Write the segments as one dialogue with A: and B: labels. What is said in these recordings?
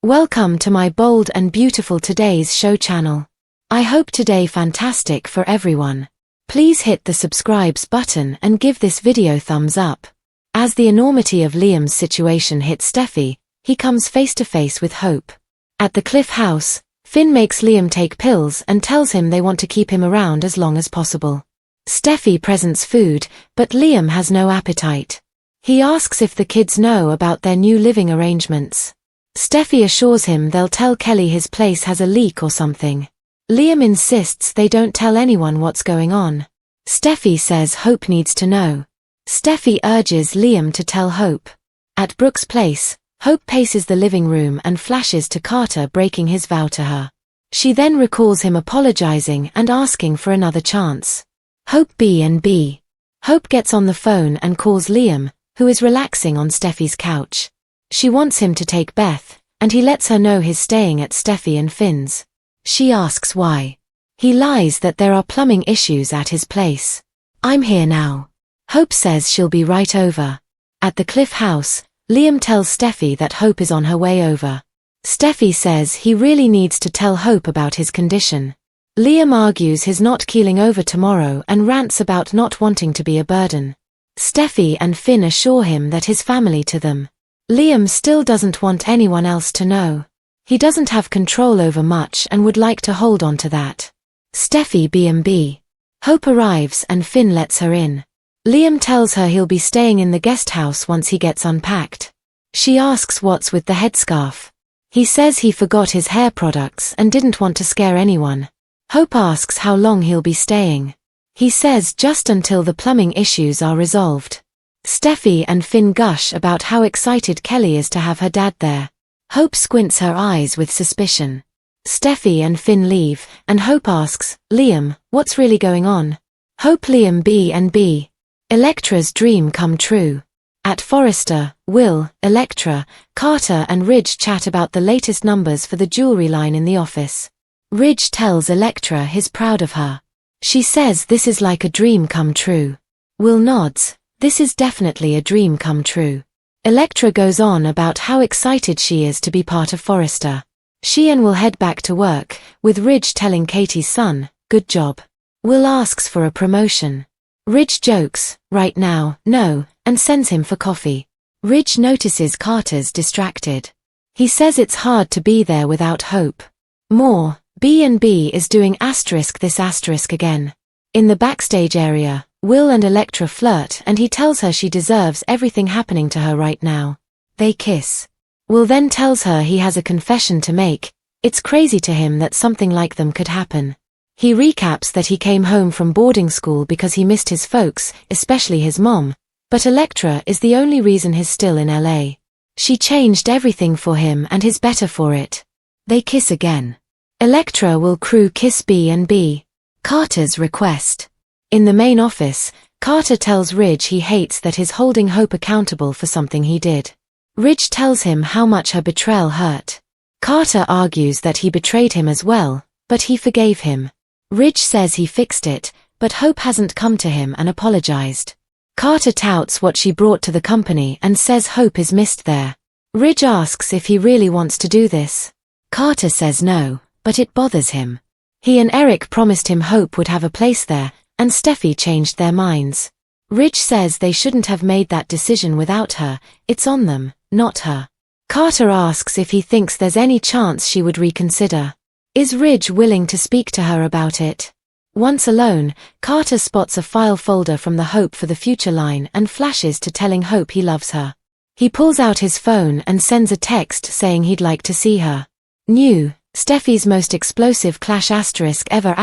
A: Welcome to my bold and beautiful today's show channel. I hope today fantastic for everyone. Please hit the subscribes button and give this video thumbs up. As the enormity of Liam's situation hits Steffy, he comes face to face with Hope. At the Cliff House, Finn makes Liam take pills and tells him they want to keep him around as long as possible. Steffy presents food, but Liam has no appetite. He asks if the kids know about their new living arrangements. Steffy assures him they'll tell Kelly his place has a leak or something. Liam insists they don't tell anyone what's going on. Steffy says Hope needs to know. Steffy urges Liam to tell Hope. At Brooke's place, Hope paces the living room and flashes to Carter breaking his vow to her. She then recalls him apologizing and asking for another chance. Hope B&B. Hope gets on the phone and calls Liam, who is relaxing on Steffy's couch. She wants him to take Beth, and he lets her know he's staying at Steffy and Finn's. She asks why. He lies that there are plumbing issues at his place. I'm here now. Hope says she'll be right over. At the Cliff House, Liam tells Steffy that Hope is on her way over. Steffy says he really needs to tell Hope about his condition. Liam argues he's not keeling over tomorrow and rants about not wanting to be a burden. Steffy and Finn assure him that his family to them. Liam still doesn't want anyone else to know. He doesn't have control over much and would like to hold on to that. Steffy B&B. Hope arrives and Finn lets her in. Liam tells her he'll be staying in the guest house once he gets unpacked. She asks what's with the headscarf. He says he forgot his hair products and didn't want to scare anyone. Hope asks how long he'll be staying. He says just until the plumbing issues are resolved. Steffy and Finn gush about how excited Kelly is to have her dad there. Hope squints her eyes with suspicion. Steffy and Finn leave, and Hope asks, Liam, what's really going on? Hope Liam B&B. Elektra's dream come true. At Forrester, Will, Elektra, Carter and Ridge chat about the latest numbers for the jewelry line in the office. Ridge tells Elektra he's proud of her. She says this is like a dream come true. Will nods. This is definitely a dream come true. Elektra goes on about how excited she is to be part of Forrester. She and Will head back to work, with Ridge telling Katie's son, good job. Will asks for a promotion. Ridge jokes, right now, no, and sends him for coffee. Ridge notices Carter's distracted. He says it's hard to be there without Hope. More, B&B is doing this again. In the backstage area, Will and Elektra flirt and he tells her she deserves everything happening to her right now. They kiss. Will then tells her he has a confession to make. It's crazy to him that something like them could happen. He recaps that he came home from boarding school because he missed his folks, especially his mom, but Elektra is the only reason he's still in LA. She changed everything for him and he's better for it. They kiss again. Elektra will crew kiss B&B. Carter's request. In the main office, Carter tells Ridge he hates that he's holding Hope accountable for something he did. Ridge tells him how much her betrayal hurt. Carter argues that he betrayed him as well, but he forgave him. Ridge says he fixed it, but Hope hasn't come to him and apologized. Carter touts what she brought to the company and says Hope is missed there. Ridge asks if he really wants to do this. Carter says no, but it bothers him. He and Eric promised him Hope would have a place there, and Steffy changed their minds. Ridge says they shouldn't have made that decision without her, it's on them, not her. Carter asks if he thinks there's any chance she would reconsider. Is Ridge willing to speak to her about it? Once alone, Carter spots a file folder from the Hope for the Future line and flashes to telling Hope he loves her. He pulls out his phone and sends a text saying he'd like to see her. New, Steffy's most explosive clash ever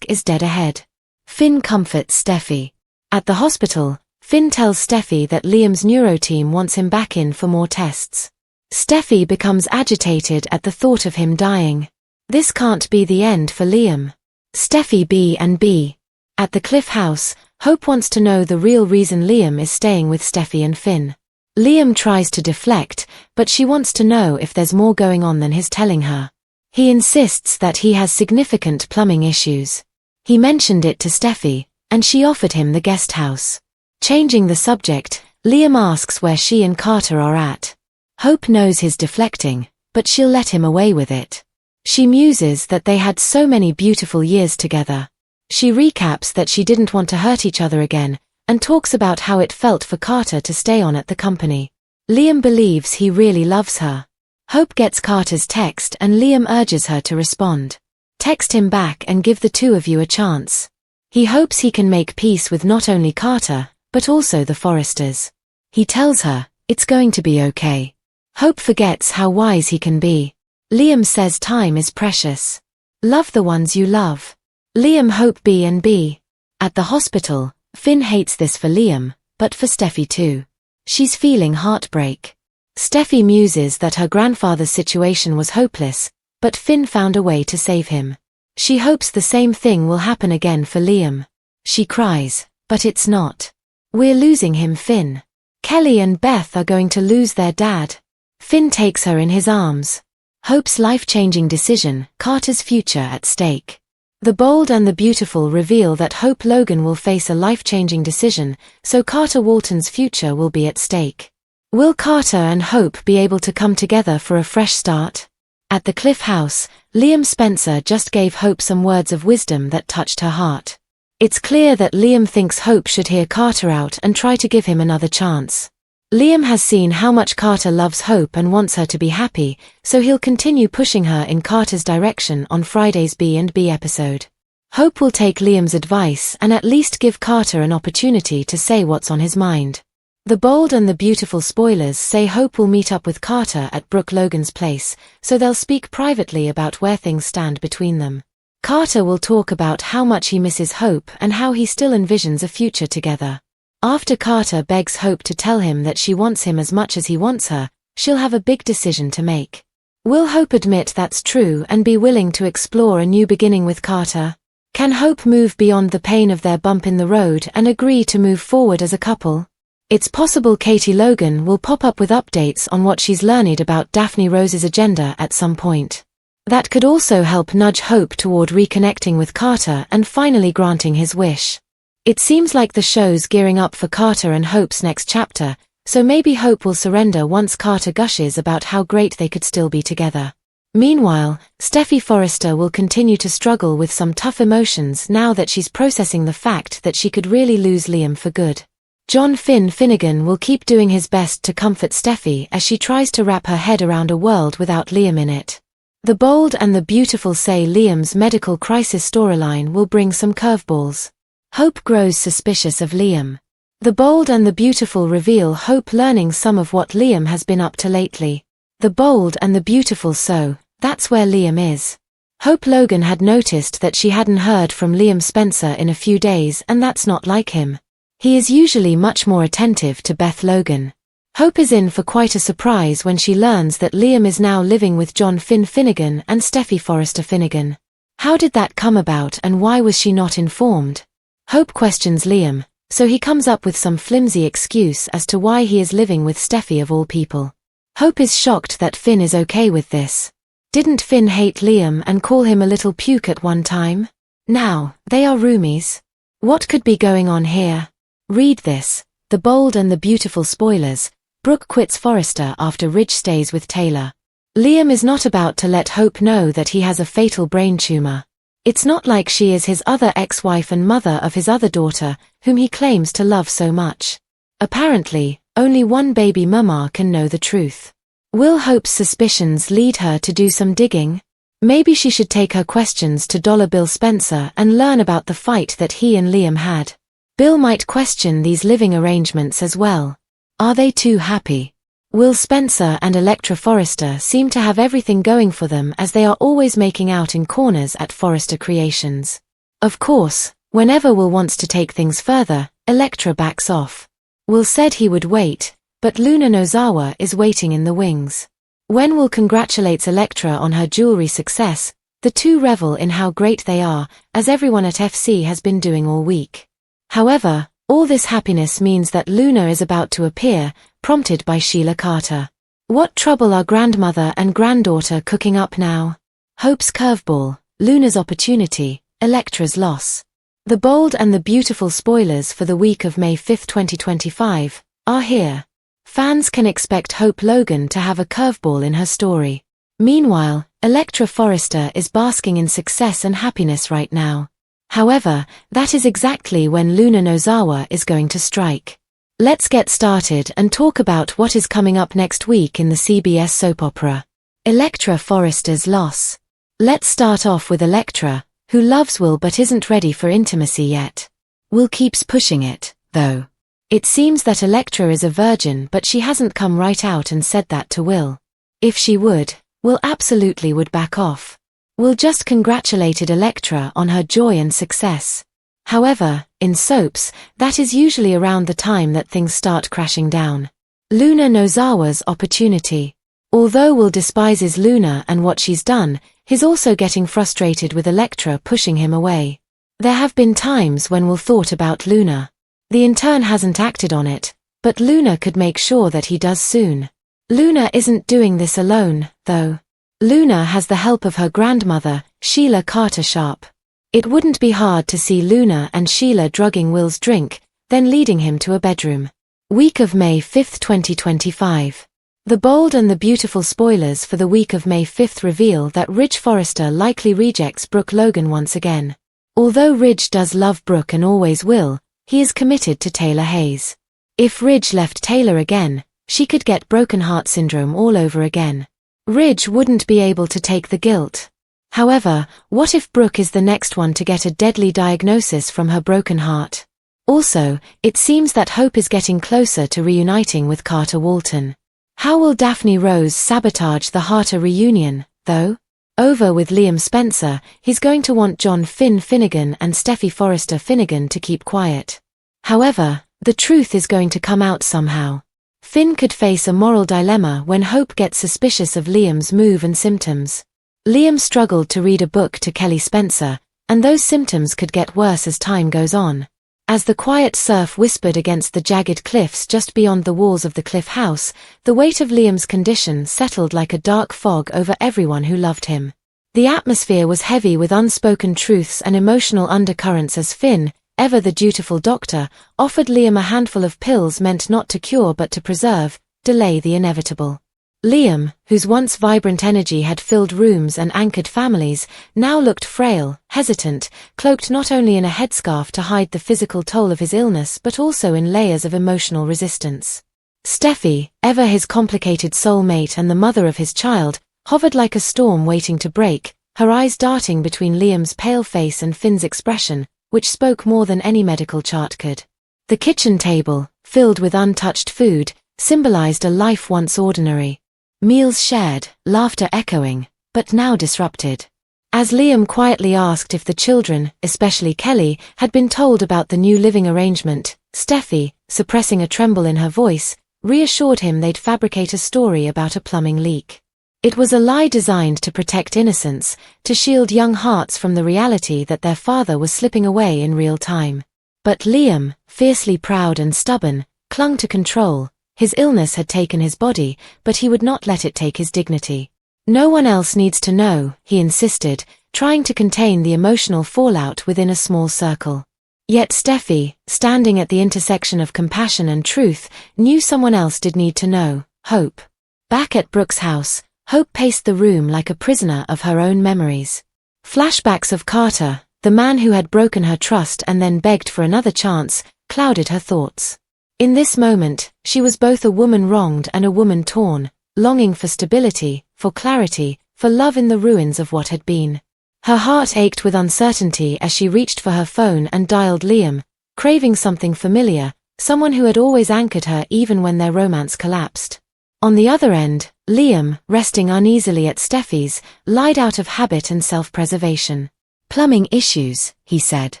A: is dead ahead. Finn comforts Steffy. At the hospital, Finn tells Steffy that Liam's neuro team wants him back in for more tests. Steffy becomes agitated at the thought of him dying. This can't be the end for Liam. Steffy B&B. At the Cliff House, Hope wants to know the real reason Liam is staying with Steffy and Finn. Liam tries to deflect, but she wants to know if there's more going on than his telling her. He insists that he has significant plumbing issues. He mentioned it to Steffy, and she offered him the guest house. Changing the subject, Liam asks where she and Carter are at. Hope knows he's deflecting, but she'll let him away with it. She muses that they had so many beautiful years together. She recaps that she didn't want to hurt each other again, and talks about how it felt for Carter to stay on at the company. Liam believes he really loves her. Hope gets Carter's text and Liam urges her to respond. Text him back and give the two of you a chance. He hopes he can make peace with not only Carter, but also the Forresters. He tells her, it's going to be okay. Hope forgets how wise he can be. Liam says time is precious. Love the ones you love. Liam hope B&B. At the hospital, Finn hates this for Liam, but for Steffy too. She's feeling heartbreak. Steffy muses that her grandfather's situation was hopeless, but Finn found a way to save him. She hopes the same thing will happen again for Liam. She cries, but it's not. We're losing him, Finn. Kelly and Beth are going to lose their dad. Finn takes her in his arms. Hope's life-changing decision, Carter's future at stake. The Bold and the Beautiful reveal that Hope Logan will face a life-changing decision, so Carter Walton's future will be at stake. Will Carter and Hope be able to come together for a fresh start? At the Cliff House, Liam Spencer just gave Hope some words of wisdom that touched her heart. It's clear that Liam thinks Hope should hear Carter out and try to give him another chance. Liam has seen how much Carter loves Hope and wants her to be happy, so he'll continue pushing her in Carter's direction on Friday's B&B episode. Hope will take Liam's advice and at least give Carter an opportunity to say what's on his mind. The Bold and the Beautiful spoilers say Hope will meet up with Carter at Brooke Logan's place, so they'll speak privately about where things stand between them. Carter will talk about how much he misses Hope and how he still envisions a future together. After Carter begs Hope to tell him that she wants him as much as he wants her, she'll have a big decision to make. Will Hope admit that's true and be willing to explore a new beginning with Carter? Can Hope move beyond the pain of their bump in the road and agree to move forward as a couple? It's possible Katie Logan will pop up with updates on what she's learned about Daphne Rose's agenda at some point. That could also help nudge Hope toward reconnecting with Carter and finally granting his wish. It seems like the show's gearing up for Carter and Hope's next chapter, so maybe Hope will surrender once Carter gushes about how great they could still be together. Meanwhile, Steffy Forrester will continue to struggle with some tough emotions now that she's processing the fact that she could really lose Liam for good. John Finnegan will keep doing his best to comfort Steffy as she tries to wrap her head around a world without Liam in it. The Bold and the Beautiful say Liam's medical crisis storyline will bring some curveballs. Hope grows suspicious of Liam. The Bold and the Beautiful reveal Hope learning some of what Liam has been up to lately. The Bold and the Beautiful so, that's where Liam is. Hope Logan had noticed that she hadn't heard from Liam Spencer in a few days and that's not like him. He is usually much more attentive to Beth Logan. Hope is in for quite a surprise when she learns that Liam is now living with John Finnegan and Steffy Forrester Finnegan. How did that come about and why was she not informed? Hope questions Liam, so he comes up with some flimsy excuse as to why he is living with Steffy of all people. Hope is shocked that Finn is okay with this. Didn't Finn hate Liam and call him a little puke at one time? Now, they are roomies. What could be going on here? Read this. The Bold and the Beautiful spoilers. Brooke quits Forrester after Ridge stays with Taylor. Liam is not about to let Hope know that he has a fatal brain tumor. It's not like she is his other ex-wife and mother of his other daughter, whom he claims to love so much. Apparently, only one baby mama can know the truth. Will Hope's suspicions lead her to do some digging? Maybe she should take her questions to Dollar Bill Spencer and learn about the fight that he and Liam had. Bill might question these living arrangements as well. Are they too happy? Will Spencer and Electra Forrester seem to have everything going for them as they are always making out in corners at Forrester Creations. Of course, whenever Will wants to take things further, Electra backs off. Will said he would wait, but Luna Nozawa is waiting in the wings. When Will congratulates Electra on her jewelry success, the two revel in how great they are, as everyone at FC has been doing all week. However, all this happiness means that Luna is about to appear, prompted by Sheila Carter. What trouble are grandmother and granddaughter cooking up now? Hope's curveball, Luna's opportunity, Electra's loss. The Bold and the Beautiful spoilers for the week of May 5, 2025, are here. Fans can expect Hope Logan to have a curveball in her story. Meanwhile, Electra Forrester is basking in success and happiness right now. However, that is exactly when Luna Nozawa is going to strike. Let's get started and talk about what is coming up next week in the CBS soap opera. Electra Forrester's loss. Let's start off with Electra, who loves Will but isn't ready for intimacy yet. Will keeps pushing it, though. It seems that Electra is a virgin, but she hasn't come right out and said that to Will. If she would, Will absolutely would back off. Will just congratulated Electra on her joy and success. However, in soaps, that is usually around the time that things start crashing down. Luna Nozawa's opportunity. Although Will despises Luna and what she's done, he's also getting frustrated with Electra pushing him away. There have been times when Will thought about Luna. The intern hasn't acted on it, but Luna could make sure that he does soon. Luna isn't doing this alone, though. Luna has the help of her grandmother, Sheila Carter Sharp. It wouldn't be hard to see Luna and Sheila drugging Will's drink, then leading him to a bedroom. Week of May 5, 2025. The bold and the beautiful spoilers for the week of May 5 reveal that Ridge Forrester likely rejects Brooke Logan once again. Although Ridge does love Brooke and always will, he is committed to Taylor Hayes. If Ridge left Taylor again, she could get broken heart syndrome all over again. Ridge wouldn't be able to take the guilt. However, what if Brooke is the next one to get a deadly diagnosis from her broken heart? Also, it seems that Hope is getting closer to reuniting with Carter Walton. How will Daphne Rose sabotage the Harter reunion, though? Over with Liam Spencer, he's going to want John Finn Finnegan and Steffy Forrester Finnegan to keep quiet. However, the truth is going to come out somehow. Finn could face a moral dilemma when Hope gets suspicious of Liam's move and symptoms. Liam struggled to read a book to Kelly Spencer, and those symptoms could get worse as time goes on. As the quiet surf whispered against the jagged cliffs just beyond the walls of the Cliff House, the weight of Liam's condition settled like a dark fog over everyone who loved him. The atmosphere was heavy with unspoken truths and emotional undercurrents as Finn, ever the dutiful doctor, offered Liam a handful of pills meant not to cure but to preserve, delay the inevitable. Liam, whose once vibrant energy had filled rooms and anchored families, now looked frail, hesitant, cloaked not only in a headscarf to hide the physical toll of his illness but also in layers of emotional resistance. Steffy, ever his complicated soulmate and the mother of his child, hovered like a storm waiting to break, her eyes darting between Liam's pale face and Finn's expression, which spoke more than any medical chart could. The kitchen table, filled with untouched food, symbolized a life once ordinary. Meals shared, laughter echoing, but now disrupted. As Liam quietly asked if the children, especially Kelly, had been told about the new living arrangement, Steffy, suppressing a tremble in her voice, reassured him they'd fabricate a story about a plumbing leak. It was a lie designed to protect innocence, to shield young hearts from the reality that their father was slipping away in real time. But Liam, fiercely proud and stubborn, clung to control. His illness had taken his body, but he would not let it take his dignity. No one else needs to know, he insisted, trying to contain the emotional fallout within a small circle. Yet Steffy, standing at the intersection of compassion and truth, knew someone else did need to know, Hope. Back at Brooke's house, Hope paced the room like a prisoner of her own memories. Flashbacks of Carter, the man who had broken her trust and then begged for another chance, clouded her thoughts. In this moment, she was both a woman wronged and a woman torn, longing for stability, for clarity, for love in the ruins of what had been. Her heart ached with uncertainty as she reached for her phone and dialed Liam, craving something familiar, someone who had always anchored her even when their romance collapsed. On the other end, Liam, resting uneasily at Steffy's, lied out of habit and self-preservation. Plumbing issues, he said.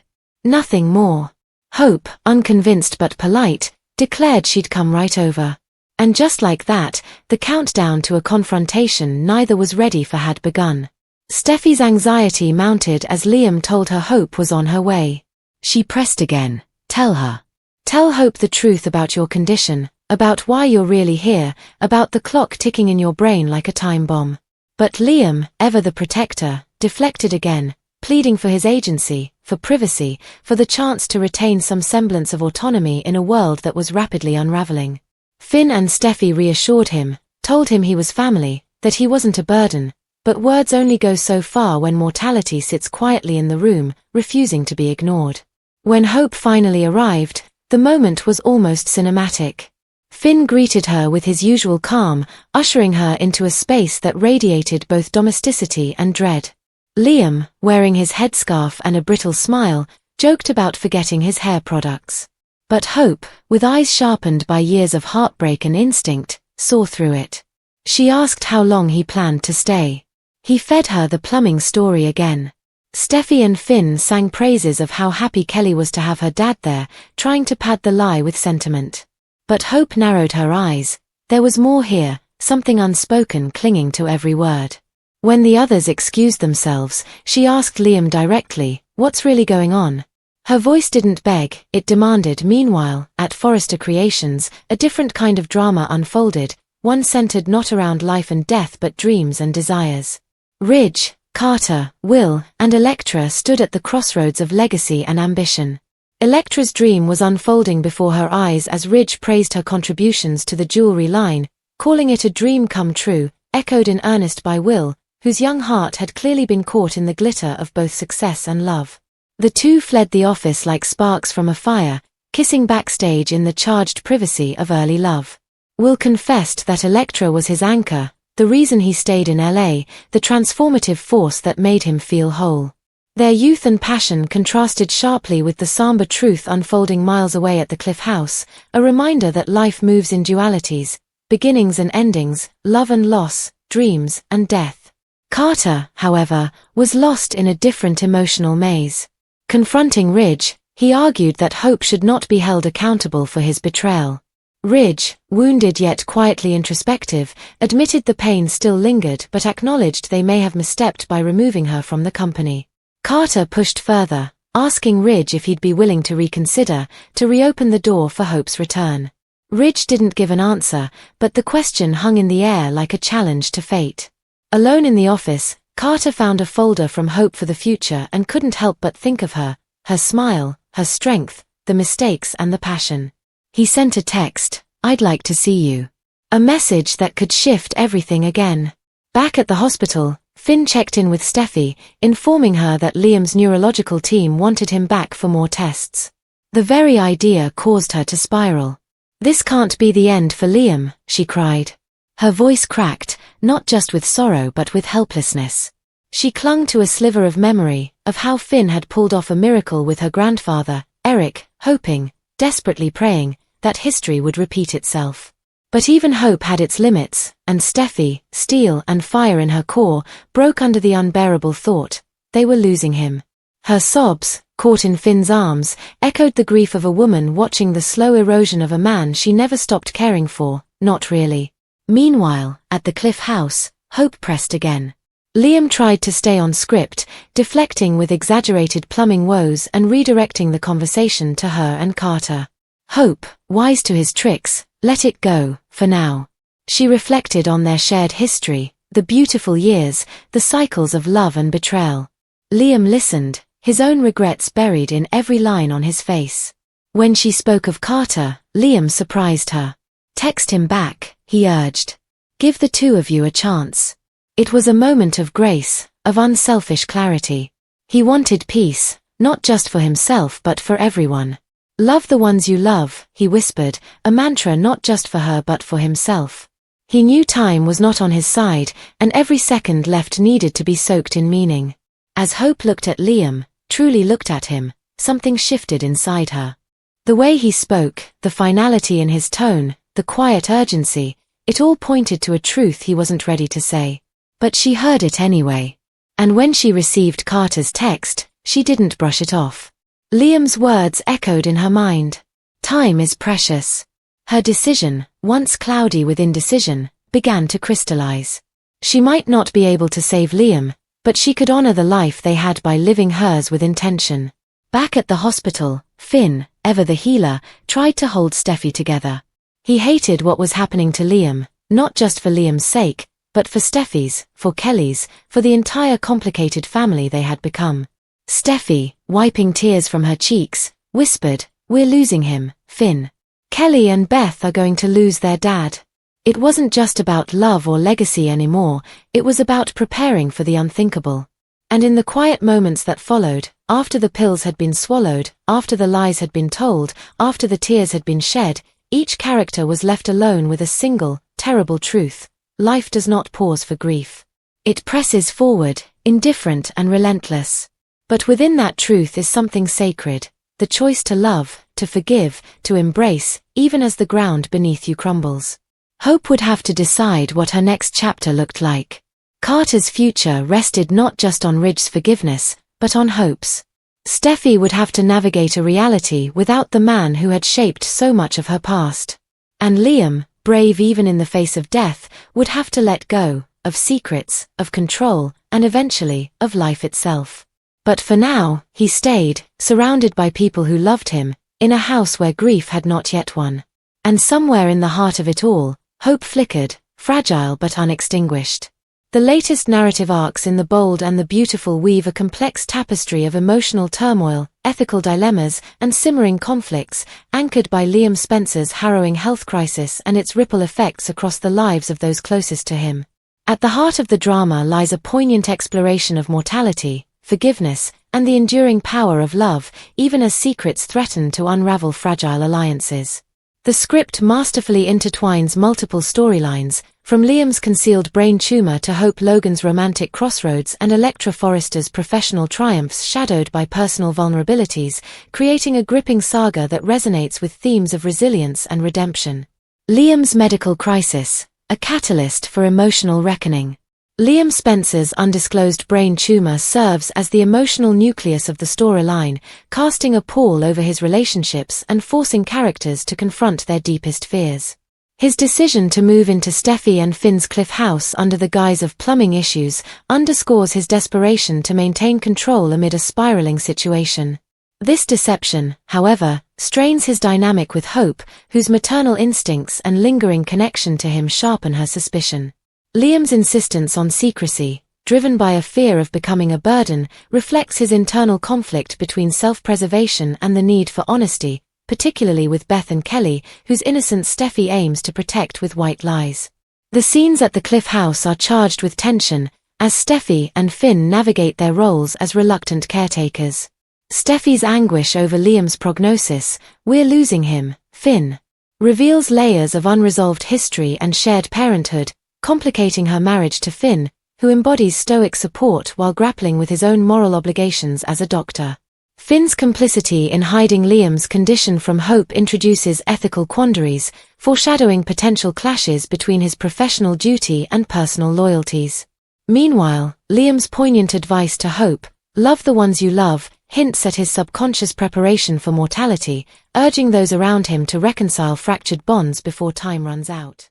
A: Nothing more. Hope, unconvinced but polite, declared she'd come right over. And just like that, the countdown to a confrontation neither was ready for had begun. Steffy's anxiety mounted as Liam told her Hope was on her way. She pressed again. Tell her. Tell Hope the truth about your condition, about why you're really here, about the clock ticking in your brain like a time bomb. But Liam, ever the protector, deflected again, pleading for his agency, for privacy, for the chance to retain some semblance of autonomy in a world that was rapidly unraveling. Finn and Steffy reassured him, told him he was family, that he wasn't a burden, but words only go so far when mortality sits quietly in the room, refusing to be ignored. When Hope finally arrived, the moment was almost cinematic. Finn greeted her with his usual calm, ushering her into a space that radiated both domesticity and dread. Liam, wearing his headscarf and a brittle smile, joked about forgetting his hair products. But Hope, with eyes sharpened by years of heartbreak and instinct, saw through it. She asked how long he planned to stay. He fed her the plumbing story again. Steffy and Finn sang praises of how happy Kelly was to have her dad there, trying to pad the lie with sentiment. But Hope narrowed her eyes. There was more here, something unspoken clinging to every word. When the others excused themselves, she asked Liam directly, "What's really going on?" Her voice didn't beg, it demanded. Meanwhile, at Forrester Creations, a different kind of drama unfolded, one centered not around life and death but dreams and desires. Ridge, Carter, Will, and Elektra stood at the crossroads of legacy and ambition. Elektra's dream was unfolding before her eyes as Ridge praised her contributions to the jewelry line, calling it a dream come true, echoed in earnest by Will, whose young heart had clearly been caught in the glitter of both success and love. The two fled the office like sparks from a fire, kissing backstage in the charged privacy of early love. Will confessed that Elektra was his anchor, the reason he stayed in LA, the transformative force that made him feel whole. Their youth and passion contrasted sharply with the somber truth unfolding miles away at the Cliff House, a reminder that life moves in dualities, beginnings and endings, love and loss, dreams and death. Carter, however, was lost in a different emotional maze. Confronting Ridge, he argued that Hope should not be held accountable for his betrayal. Ridge, wounded yet quietly introspective, admitted the pain still lingered but acknowledged they may have misstepped by removing her from the company. Carter pushed further, asking Ridge if he'd be willing to reconsider, to reopen the door for Hope's return. Ridge didn't give an answer, but the question hung in the air like a challenge to fate. Alone in the office, Carter found a folder from Hope for the future and couldn't help but think of her, her smile, her strength, the mistakes and the passion. He sent a text, "I'd like to see you." A message that could shift everything again. Back at the hospital, Finn checked in with Steffy, informing her that Liam's neurological team wanted him back for more tests. The very idea caused her to spiral. "This can't be the end for Liam," she cried. Her voice cracked, not just with sorrow but with helplessness. She clung to a sliver of memory, of how Finn had pulled off a miracle with her grandfather, Eric, hoping, desperately praying, that history would repeat itself. But even hope had its limits, and Steffy, steel and fire in her core, broke under the unbearable thought. They were losing him. Her sobs, caught in Finn's arms, echoed the grief of a woman watching the slow erosion of a man she never stopped caring for, not really. Meanwhile, at the Cliff House, hope pressed again. Liam tried to stay on script, deflecting with exaggerated plumbing woes and redirecting the conversation to her and Carter. Hope, wise to his tricks, let it go, for now. She reflected on their shared history, the beautiful years, the cycles of love and betrayal. Liam listened, his own regrets buried in every line on his face. When she spoke of Carter, Liam surprised her. "Text him back," he urged. "Give the two of you a chance." It was a moment of grace, of unselfish clarity. He wanted peace, not just for himself but for everyone. "Love the ones you love," he whispered, a mantra not just for her but for himself. He knew time was not on his side, and every second left needed to be soaked in meaning. As Hope looked at Liam, truly looked at him, something shifted inside her. The way he spoke, the finality in his tone, the quiet urgency, it all pointed to a truth he wasn't ready to say. But she heard it anyway. And when she received Carter's text, she didn't brush it off. Liam's words echoed in her mind. Time is precious. Her decision, once cloudy with indecision, began to crystallize. She might not be able to save Liam, but she could honor the life they had by living hers with intention. Back at the hospital, Finn, ever the healer, tried to hold Steffy together. He hated what was happening to Liam, not just for Liam's sake, but for Steffy's, for Kelly's, for the entire complicated family they had become. Steffy, wiping tears from her cheeks, whispered, "We're losing him, Finn. Kelly and Beth are going to lose their dad." It wasn't just about love or legacy anymore, it was about preparing for the unthinkable. And in the quiet moments that followed, after the pills had been swallowed, after the lies had been told, after the tears had been shed, each character was left alone with a single, terrible truth: life does not pause for grief. It presses forward, indifferent and relentless. But within that truth is something sacred: the choice to love, to forgive, to embrace, even as the ground beneath you crumbles. Hope would have to decide what her next chapter looked like. Carter's future rested not just on Ridge's forgiveness, but on Hope's. Steffy would have to navigate a reality without the man who had shaped so much of her past. And Liam, brave even in the face of death, would have to let go of secrets, of control, and eventually, of life itself. But for now, he stayed, surrounded by people who loved him, in a house where grief had not yet won. And somewhere in the heart of it all, hope flickered, fragile but unextinguished. The latest narrative arcs in The Bold and the Beautiful weave a complex tapestry of emotional turmoil, ethical dilemmas, and simmering conflicts, anchored by Liam Spencer's harrowing health crisis and its ripple effects across the lives of those closest to him. At the heart of the drama lies a poignant exploration of mortality, forgiveness, and the enduring power of love, even as secrets threaten to unravel fragile alliances. The script masterfully intertwines multiple storylines, from Liam's concealed brain tumor to Hope Logan's romantic crossroads and Electra Forrester's professional triumphs shadowed by personal vulnerabilities, creating a gripping saga that resonates with themes of resilience and redemption. Liam's medical crisis, a catalyst for emotional reckoning. Liam Spencer's undisclosed brain tumor serves as the emotional nucleus of the storyline, casting a pall over his relationships and forcing characters to confront their deepest fears. His decision to move into Steffy and Finn's Cliff House under the guise of plumbing issues underscores his desperation to maintain control amid a spiraling situation. This deception, however, strains his dynamic with Hope, whose maternal instincts and lingering connection to him sharpen her suspicion. Liam's insistence on secrecy, driven by a fear of becoming a burden, reflects his internal conflict between self-preservation and the need for honesty, particularly with Beth and Kelly, whose innocent Steffy aims to protect with white lies. The scenes at the Cliff House are charged with tension, as Steffy and Finn navigate their roles as reluctant caretakers. Steffy's anguish over Liam's prognosis, "We're losing him, Finn," reveals layers of unresolved history and shared parenthood, complicating her marriage to Finn, who embodies stoic support while grappling with his own moral obligations as a doctor. Finn's complicity in hiding Liam's condition from Hope introduces ethical quandaries, foreshadowing potential clashes between his professional duty and personal loyalties. Meanwhile, Liam's poignant advice to Hope, "Love the ones you love," hints at his subconscious preparation for mortality, urging those around him to reconcile fractured bonds before time runs out.